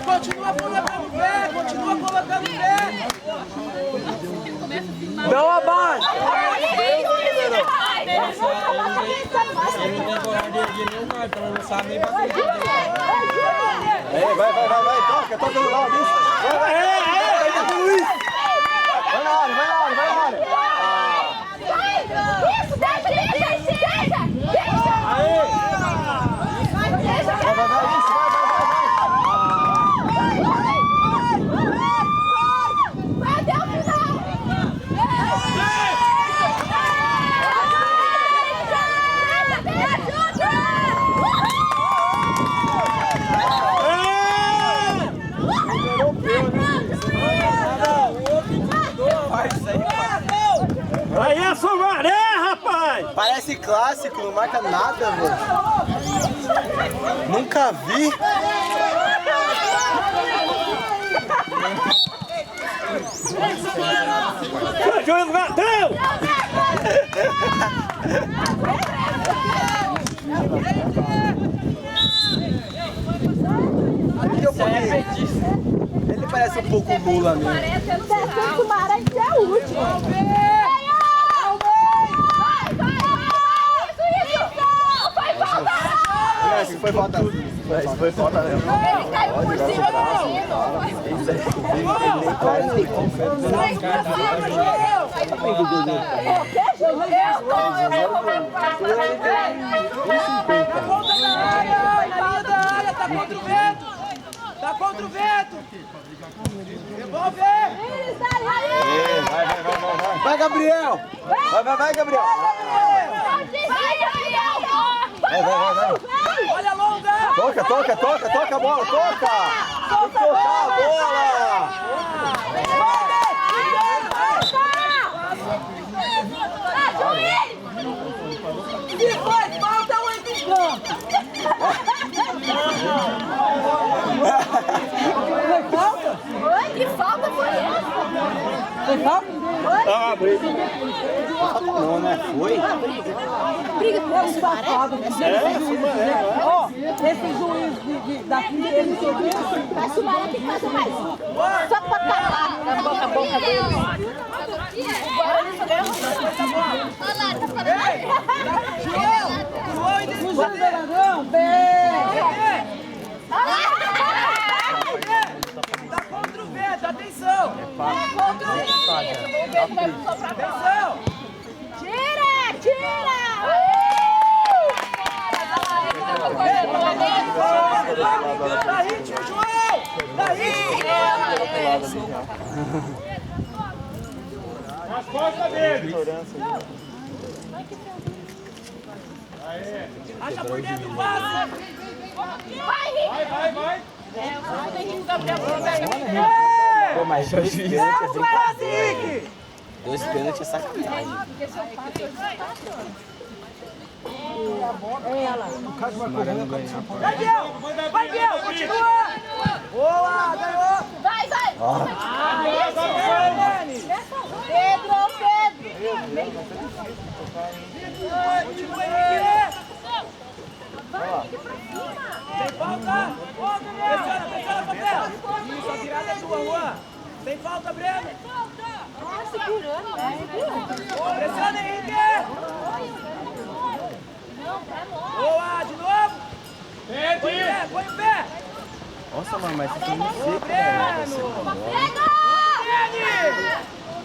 [SPEAKER 4] Continua colocando pé, continua colocando pé.
[SPEAKER 6] Não abaixa. Vai, toca no lado disso. Vai, Luiz. Vai na área.
[SPEAKER 5] Isso, deixa.
[SPEAKER 7] Aí é Sumaré, rapaz!
[SPEAKER 6] Parece clássico, não marca nada, velho. Nunca vi.
[SPEAKER 7] Juiz bateu!
[SPEAKER 6] Ele parece um pouco Lula mesmo.
[SPEAKER 5] O Sumaré é o último.
[SPEAKER 6] Isso foi falta. Isso foi falta mesmo.
[SPEAKER 5] Ele caiu por cima do menino.
[SPEAKER 4] Tá contra o vento. Devolve.
[SPEAKER 6] Vai, Gabriel. Vai, Gabriel. Vai.
[SPEAKER 4] Olha a longa.
[SPEAKER 6] Toca a bola, toca. Tocar a bola.
[SPEAKER 1] Se foi falta, o em campo. Foi falta?
[SPEAKER 5] Oi, que falta foi essa?
[SPEAKER 1] Foi falta?
[SPEAKER 7] Ah, briga.
[SPEAKER 6] Não, né? Foi?
[SPEAKER 5] Briga com o
[SPEAKER 1] Safado. Ó, esse juiz daqui, ele subiu.
[SPEAKER 5] Mas o Sumaré tem que fazer mais um. Só pra calar a boca dele. Agora ele só ganhou. Olha lá, tá falando.
[SPEAKER 1] O Jandeirão, bem.
[SPEAKER 4] Tá contra o vento, atenção.
[SPEAKER 5] Contra o vento.
[SPEAKER 4] Atenção.
[SPEAKER 5] Tira!
[SPEAKER 4] Dá ritmo, João! Dá ritmo!
[SPEAKER 8] Nas costas dele.
[SPEAKER 4] Acha por dentro, passa!
[SPEAKER 5] Vai, Henrique!
[SPEAKER 8] Vai.
[SPEAKER 6] Pô, mas dois
[SPEAKER 4] Dois
[SPEAKER 6] pênaltis é sacanagem.
[SPEAKER 4] Vai, Biel! Continua! Boa, ganhou!
[SPEAKER 5] Vai! Pedro!
[SPEAKER 4] Continua, Henrique! Tem falta! Pressiona, papel! Isso, a virada é tua, Juan! Tem falta, Breno! Pressiona, Henrique! Boa, de novo! Põe o pé!
[SPEAKER 6] Nossa, mano, mas isso não sei,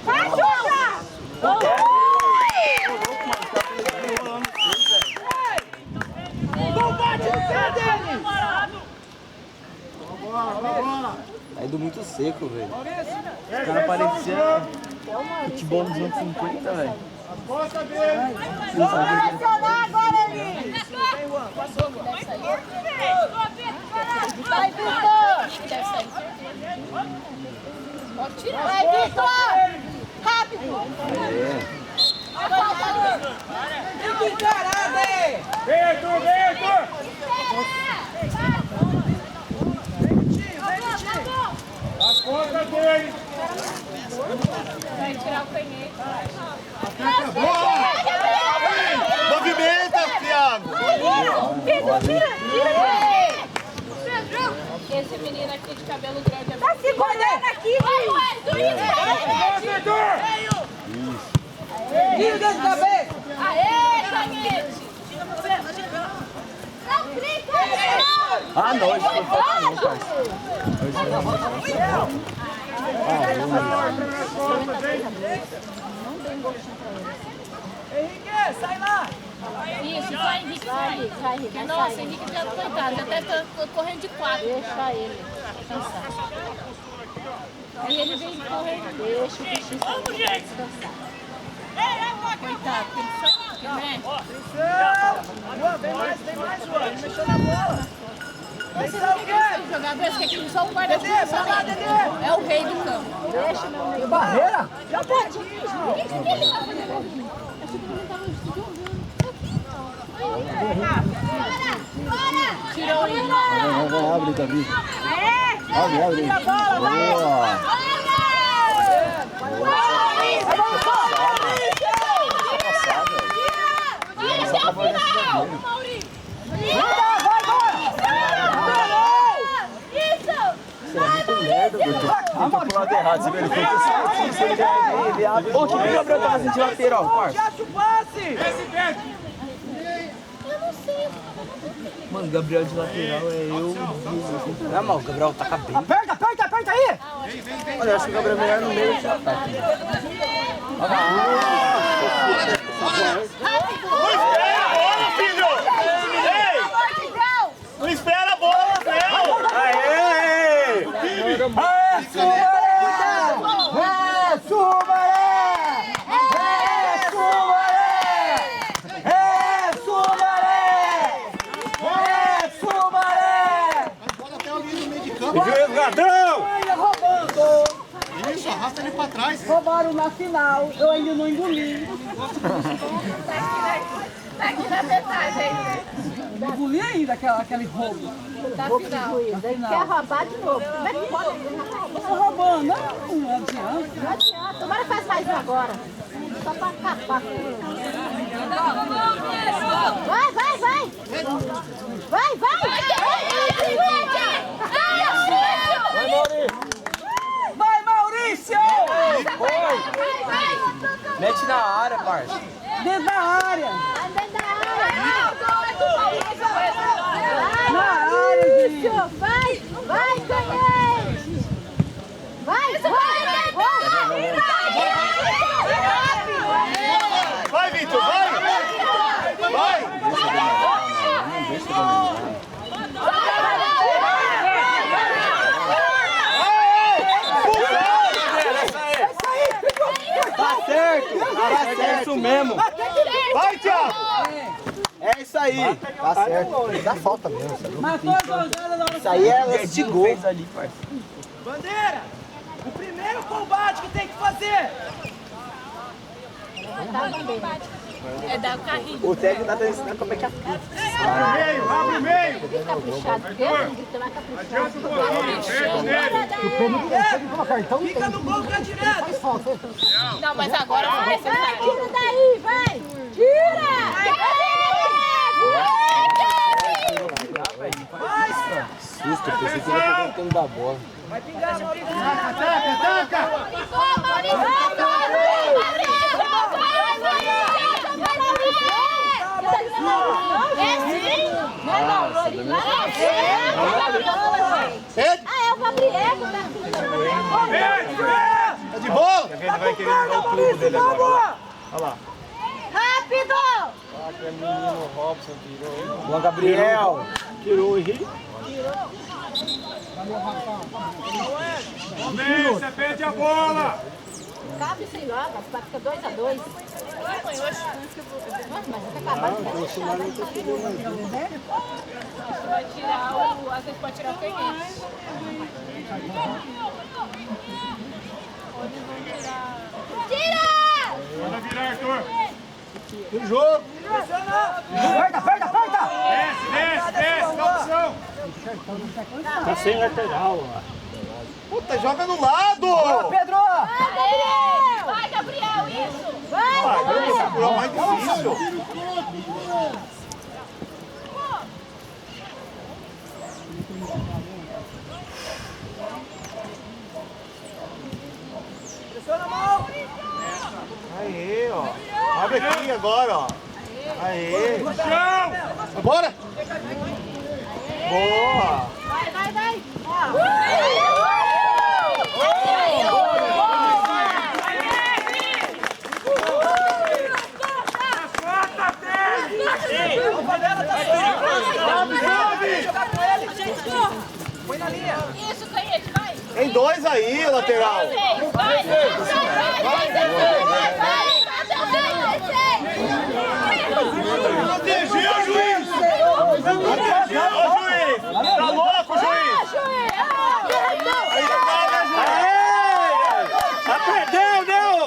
[SPEAKER 5] Vai, Xuxa!
[SPEAKER 4] Combate no pé dele!
[SPEAKER 6] Tá indo muito seco, velho. Os caras pareciam futebol dos anos 50, velho.
[SPEAKER 5] Vamos acionar agora, Eli! Vai, Vitor! Vai, Vitor! Rápido!
[SPEAKER 1] Fica encarado aí!
[SPEAKER 8] Vem, Arthur, vem, Arthur! As pontas dele!
[SPEAKER 5] Vai tirar o canhete.
[SPEAKER 8] Movimenta, Thiago!
[SPEAKER 5] Tira! Esse menino aqui de cabelo grande é tá se guardando aqui! Vai,
[SPEAKER 1] Tira desse cabeça!
[SPEAKER 5] aê, canhete! Não clica!
[SPEAKER 6] Ah, não, isso foi fácil não, parceiro.
[SPEAKER 4] Henrique, sai lá!
[SPEAKER 5] Isso, vai, Henrique, vai. Nossa, Henrique já coitado, até tá correndo de 4. Deixa ele, cansar. Aí ele vem correndo. Deixa o bichinho descansar. Coitado, tem que sair, né?
[SPEAKER 4] Juan, vem mais, Juan. Ele mexeu na bola.
[SPEAKER 5] Você não quer que jogadores que aqui só um guarda-chuva só é o rei do campo. Deixa, meu amigo.
[SPEAKER 1] Barreira!
[SPEAKER 5] Já pode. O que ele tá fazendo aqui? Acho que ele tava jogando. Tirou ele.
[SPEAKER 6] Abre, Davi. Abre.
[SPEAKER 5] Tira a bola, vai. Tira, até o final. Isso! Vai,
[SPEAKER 6] Ele foi pro lado errado, você viu? Ele foi pro certinho, ele abre. Ô, que o Gabriel tava sentindo lateral, parça.
[SPEAKER 4] Acha o passe!
[SPEAKER 5] eu não sei.
[SPEAKER 6] Mano, o Gabriel de lateral é eu. Não, mano, o Gabriel tá bem.
[SPEAKER 1] Aperta aí!
[SPEAKER 6] Olha, eu acho que o Gabriel é melhor no meio desse ataque.
[SPEAKER 8] Não espera a bola, Theo! Aê! Ladrão!
[SPEAKER 1] Isso, arrasta ele pra trás. Roubaram na final, eu ainda não engoli.
[SPEAKER 5] Tá aqui na metade,
[SPEAKER 1] Não engoli ainda aquele roubo.
[SPEAKER 5] da final. Quer roubar de novo? Como é que pode?
[SPEAKER 1] Tô roubando, não adianta.
[SPEAKER 5] Não adianta. Tomara faz mais um agora. Só pra acabar com ele. Vai!
[SPEAKER 1] Vai, Maurício!
[SPEAKER 6] Mete na área, parça.
[SPEAKER 1] Dentro da área! Na área, gente!
[SPEAKER 5] Vai, canhete! Vai!
[SPEAKER 8] Vai, Vitor, vai! Vai!
[SPEAKER 6] Tá certo isso mesmo.
[SPEAKER 8] Vai, Thiago!
[SPEAKER 6] É isso aí. Tá certo. Dá falta mesmo, sabe?
[SPEAKER 1] Matou a gozada na hora.
[SPEAKER 6] Isso aí é lance de gol. Ali, parça.
[SPEAKER 4] Bandeira! O primeiro combate que tem que fazer!
[SPEAKER 5] É dar o carrinho.
[SPEAKER 6] O técnico tá ensinando como é que
[SPEAKER 8] Abre o meio!
[SPEAKER 5] Caprichado. Tem que tomar caprichado.
[SPEAKER 4] Fica no gol que é direto!
[SPEAKER 5] Não, mas agora vai ser. Tira daí, vai! Tira!
[SPEAKER 6] susto, eu pensei que ele ia tentando dar bola.
[SPEAKER 4] Vai pingar, Maurício!
[SPEAKER 8] Ataca!
[SPEAKER 5] É o Gabriel.
[SPEAKER 8] Tá de bola?
[SPEAKER 4] Vai querer dar o clube dele agora.
[SPEAKER 8] Olha lá.
[SPEAKER 5] Rápido!
[SPEAKER 6] Boa, Gabriel.
[SPEAKER 7] Tirou o Henrique.
[SPEAKER 8] Vamos, você perde a bola.
[SPEAKER 5] Cabe, sei lá, vai ficar 2 a 2. Mas até acabar. Vai tirar o... Às vezes pode tirar o peguete. Tira!
[SPEAKER 8] Manda virar, Arthur.
[SPEAKER 2] No jogo.
[SPEAKER 6] Aperta!
[SPEAKER 8] Desce, dá opção.
[SPEAKER 7] Tá sem lateral, ó.
[SPEAKER 2] Puta, joga no lado.
[SPEAKER 6] Pedro!
[SPEAKER 5] Vai, Gabriel, isso!
[SPEAKER 2] É o mais difícil.
[SPEAKER 6] Pressiona a mão!
[SPEAKER 2] Aí, ó. Abre aqui agora, ó. Aí.
[SPEAKER 8] Chão.
[SPEAKER 2] Bora. Boa.
[SPEAKER 5] Vai!
[SPEAKER 6] Põe na linha!
[SPEAKER 5] Isso, Canhete, vai!
[SPEAKER 2] Tem 2 aí, lateral.
[SPEAKER 5] Vai!
[SPEAKER 8] Protegeu o juiz. Protegeu o juiz. Tá louco, juiz?
[SPEAKER 7] Tá perdendo, não!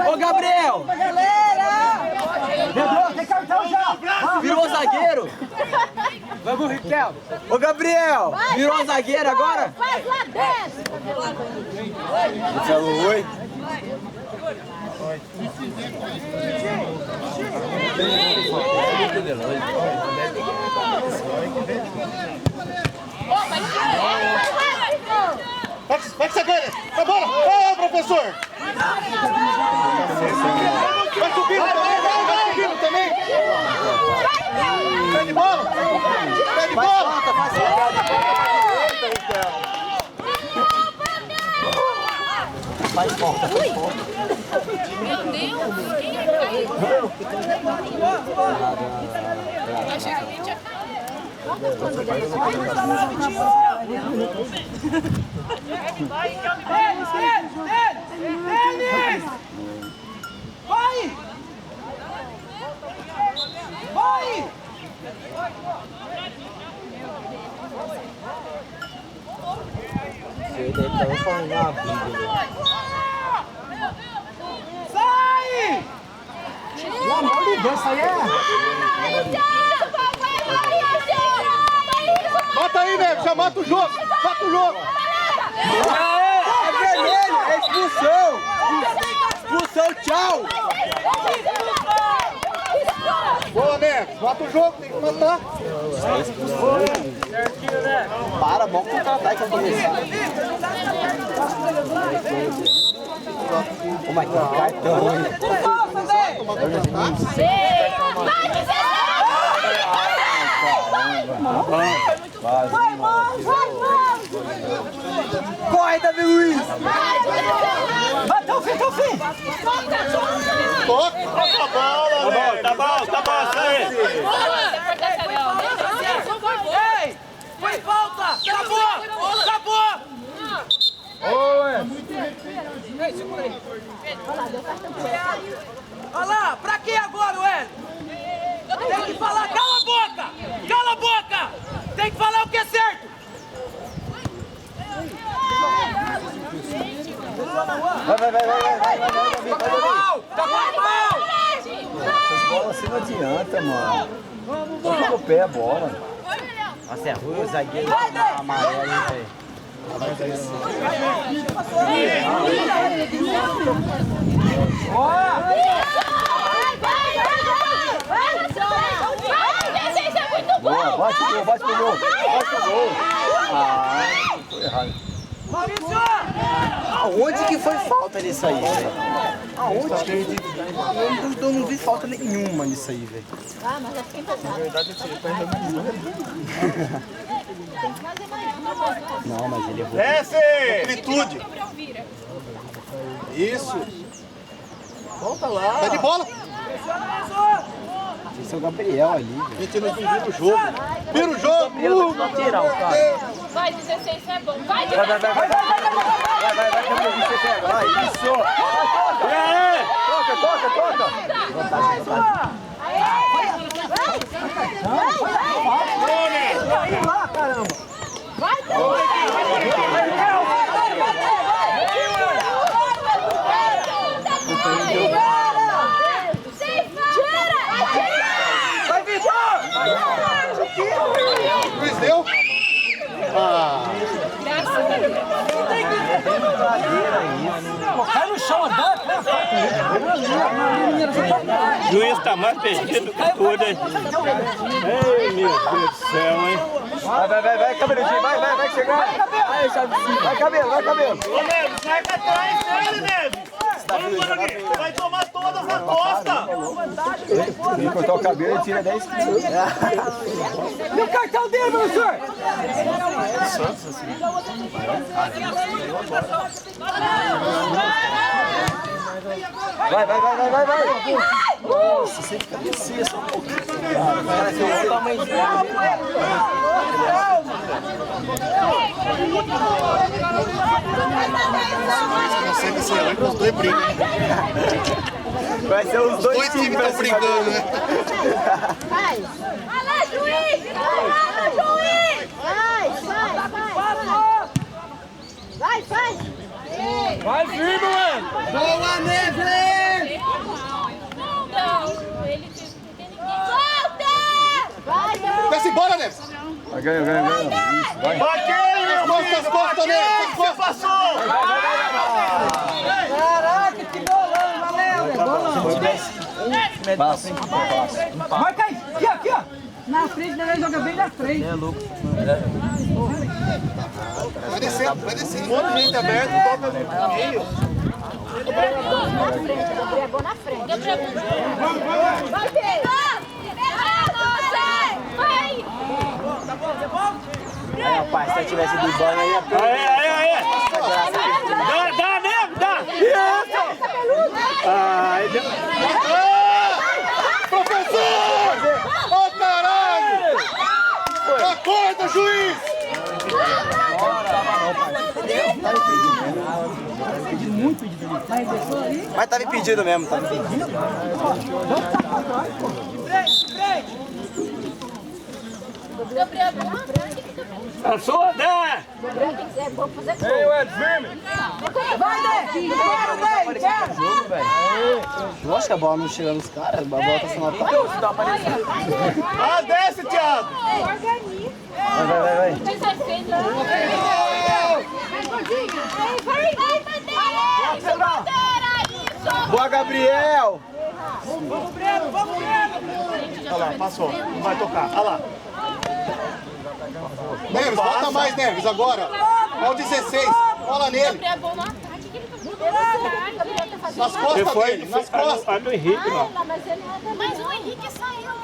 [SPEAKER 6] Ô, Gabriel! Pedro, tem cartão já! Virou zagueiro! Vamos, Riquelme! Ô, Gabriel! Virou zagueiro agora?
[SPEAKER 5] Faz lá dentro!
[SPEAKER 2] Falou oi. Vai que você ganha! Vai embora! Ô, professor! Vai subindo também! Vai subindo também! Pé de bola! Pé de bola! Faz falta, faz falta.
[SPEAKER 5] Meu Deus! Quem ia cair? Eu achei que alguém tinha
[SPEAKER 6] Denis! Vai! Vai! Sai! Pelo amor de Deus, isso aí é...
[SPEAKER 2] Mata aí, nego! Já mata o jogo! Mata o jogo!
[SPEAKER 6] É vermelho! É expulsão! Expulsão, tchau!
[SPEAKER 2] Boa, nego! Mata o jogo, tem que matar!
[SPEAKER 6] Para, vamos contratar que eu comecei. Ô, mas que cartão, hein? Corre, Davi Luiz! Vai, até o fim!
[SPEAKER 2] Toca a bola, nego!
[SPEAKER 7] Tá bom, sai!
[SPEAKER 6] Ei! Foi falta! Acabou! Ei, segura aí. Olha lá, pra que agora, Hélio? Tem que falar, cala a boca! Tem que falar o que é certo! Vai! Tá mal!
[SPEAKER 2] Essas bolas assim não adianta, mano. Toca no pé a bola.
[SPEAKER 6] Nossa, é ruim o zagueiro tomar amarelo, hein, velho?
[SPEAKER 2] Boa, bate pro gol! Ah, tô errado.
[SPEAKER 6] Aonde que foi falta nisso aí, velho? Aonde? Eu não vi falta nenhuma nisso aí, velho.
[SPEAKER 5] Ah, mas assim tá
[SPEAKER 2] Na verdade, eu tirei pra ele.
[SPEAKER 6] Não, mas ele errou.
[SPEAKER 2] Desce! Amplitude! Isso! Volta lá! Tá de bola! Esse é o Gabriel ali.
[SPEAKER 8] Gente, não vira o jogo. Vira o jogo!
[SPEAKER 2] Lateral, cara.
[SPEAKER 5] Vai, 16 é bom. Vai,
[SPEAKER 2] Vai, Gabriel, você pega. Vai, isso. Toca.
[SPEAKER 1] Vai lá, caramba.
[SPEAKER 5] vai,
[SPEAKER 1] Vai, Vitor!
[SPEAKER 8] Luiz deu?
[SPEAKER 1] Cai no chão, dá.
[SPEAKER 7] O juiz tá mais perdido que tudo, hein? Ei, meu Deus do céu, hein?
[SPEAKER 2] Vai, cabelinho, vai chegar. Vai, cabelo.
[SPEAKER 8] Ô, Neves, sai pra trás dele, Neves. Vamos aqui. Vai tomar todas na costa.
[SPEAKER 2] Ele cortou o cabelo e tira 10 quilos.
[SPEAKER 1] E o cartão dele, professor?
[SPEAKER 2] Vai. Nossa, você fica descer só um pouquinho. Olha o tamanho dele.
[SPEAKER 8] Consegue ser ruim com os dois brigam.
[SPEAKER 2] Vai ser os dois
[SPEAKER 8] times estão brigando, né?
[SPEAKER 5] vai. Vai lá, juiz! Vai, juiz! Vai!
[SPEAKER 1] Vai firme, mano.
[SPEAKER 6] Boa, Neves!
[SPEAKER 5] Não, ele não tem ninguém. Solta! Vai,
[SPEAKER 8] Vai-se embora, Neves.
[SPEAKER 2] Ganhou. Isso, vai.
[SPEAKER 8] As costas, Neves. Você passou.
[SPEAKER 1] Caraca, que bolão, valeu.
[SPEAKER 2] Passa.
[SPEAKER 1] Marca aí. Aqui, ó. Na frente, né? Joga bem na frente. É louco.
[SPEAKER 8] Vai descer. Um monte de gente aberto, toca no meio.
[SPEAKER 5] Gabriel na frente. Vai, Pedro! Vai!
[SPEAKER 6] Tá bom, devolve?
[SPEAKER 2] Aí, rapaz, se eu tivesse do banho aí,
[SPEAKER 7] Aí. Dá, nego, dá. Ai, deu.
[SPEAKER 8] Professor! Ô, caralho! Acorda, juiz!
[SPEAKER 2] Mas tava impedido mesmo, tava impedido.
[SPEAKER 5] Gabriel na frente.
[SPEAKER 7] A sua, dá.
[SPEAKER 5] Gabriel tem que ser bom fazer gol.
[SPEAKER 1] Ei, Ed, firme. Vai, Ney. Quero.
[SPEAKER 2] Lógico que a bola não chega nos caras, a bola tá sendo aparecendo.
[SPEAKER 8] Ah, desce, Thiago!
[SPEAKER 2] Vai.
[SPEAKER 5] 16 não. Vai,
[SPEAKER 2] Boa, Gabriel!
[SPEAKER 6] Vamos, Breno!
[SPEAKER 8] Olha lá, passou. Não vai tocar. Olha lá. Neves, bota mais, Neves, agora. Olha o 16. Olha nele.
[SPEAKER 5] Gabriel é bom no ataque, que ele tá fazendo.
[SPEAKER 8] Nas costas dele, nas costas.
[SPEAKER 7] Olha o Henrique, mano.
[SPEAKER 5] Mas o Henrique saiu.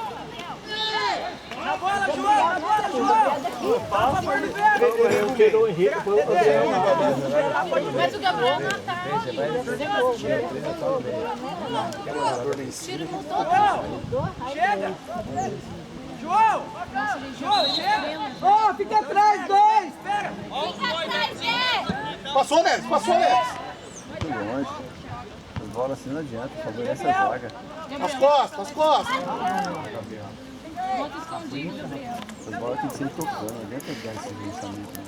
[SPEAKER 6] Na bola, João!
[SPEAKER 7] Eu quero o Henrique, foi o Gabriel.
[SPEAKER 5] Mas o Gabriel não ataque. Tiro com todo.
[SPEAKER 6] Chega! João, chega!
[SPEAKER 1] Ó, fica atrás, dois.
[SPEAKER 6] Espera!
[SPEAKER 5] Fica atrás, Zé.
[SPEAKER 8] Passou, Neves, passou, Neves.
[SPEAKER 2] Muito longe. As bolas assim não adianta, favorece a zaga.
[SPEAKER 8] Nas costas, nas costas.
[SPEAKER 5] Bota escondido, Gabriel.
[SPEAKER 2] As bolas tem que ser tocando, não adianta dar esse lançamento.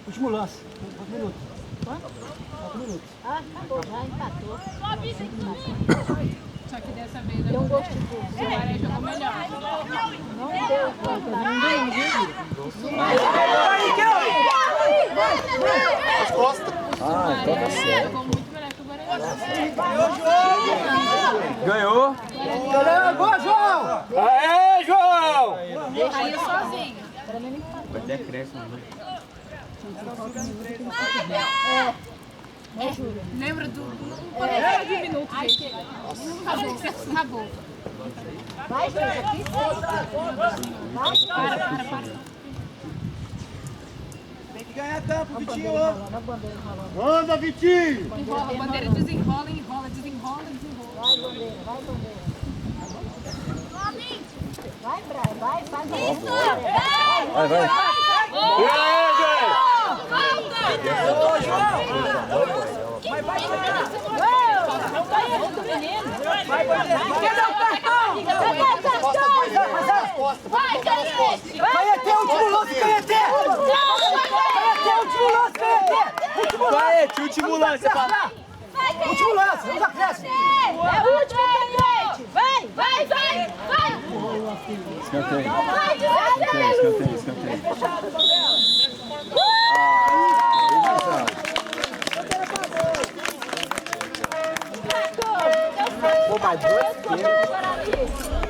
[SPEAKER 1] Último lance. 4 minutos.
[SPEAKER 5] Ah, acabou, já empatou. Só que dessa vez deu um gosto de tudo. O Ceará jogou melhor. Não deu conta, não deu.
[SPEAKER 8] Nas costas.
[SPEAKER 2] Ah, então tá certo.
[SPEAKER 5] Jogou muito melhor que o Guarani.
[SPEAKER 2] Ganhou!
[SPEAKER 1] Boa, João.
[SPEAKER 7] Aê, João!
[SPEAKER 5] Aí eu sozinho.
[SPEAKER 2] Vai ter acréscimo, né?
[SPEAKER 5] Lembra do... Lembra de minuto, gente. Acabou. Vai, gente, aqui. Para.
[SPEAKER 4] que ganhar campo, Vitinho.
[SPEAKER 8] Manda, Vitinho!
[SPEAKER 5] Enrola, a bandeira desenrola, enrola, desenrola, desenrola.
[SPEAKER 10] Vai, bandeira, vai, bandeira. Vai, Brian, vai, faz isso.
[SPEAKER 2] Vai, vai.
[SPEAKER 7] E aí, gente?
[SPEAKER 5] Vai, vai, do menino.
[SPEAKER 1] Vai, bandeira. Quer dar o cartão?
[SPEAKER 5] Vai, Canete.
[SPEAKER 1] Canete, último lance, Canete. Canete, último lance, Canete.
[SPEAKER 7] Caete, último lance, papai.
[SPEAKER 1] Último lance, vamos acréscimo.
[SPEAKER 5] É o último, Canete. Vai, vai, vai, vai.
[SPEAKER 2] Escanteio.
[SPEAKER 5] Vai,
[SPEAKER 2] Escanteio, escanteio.
[SPEAKER 5] Pô, mas 2 pênaltis.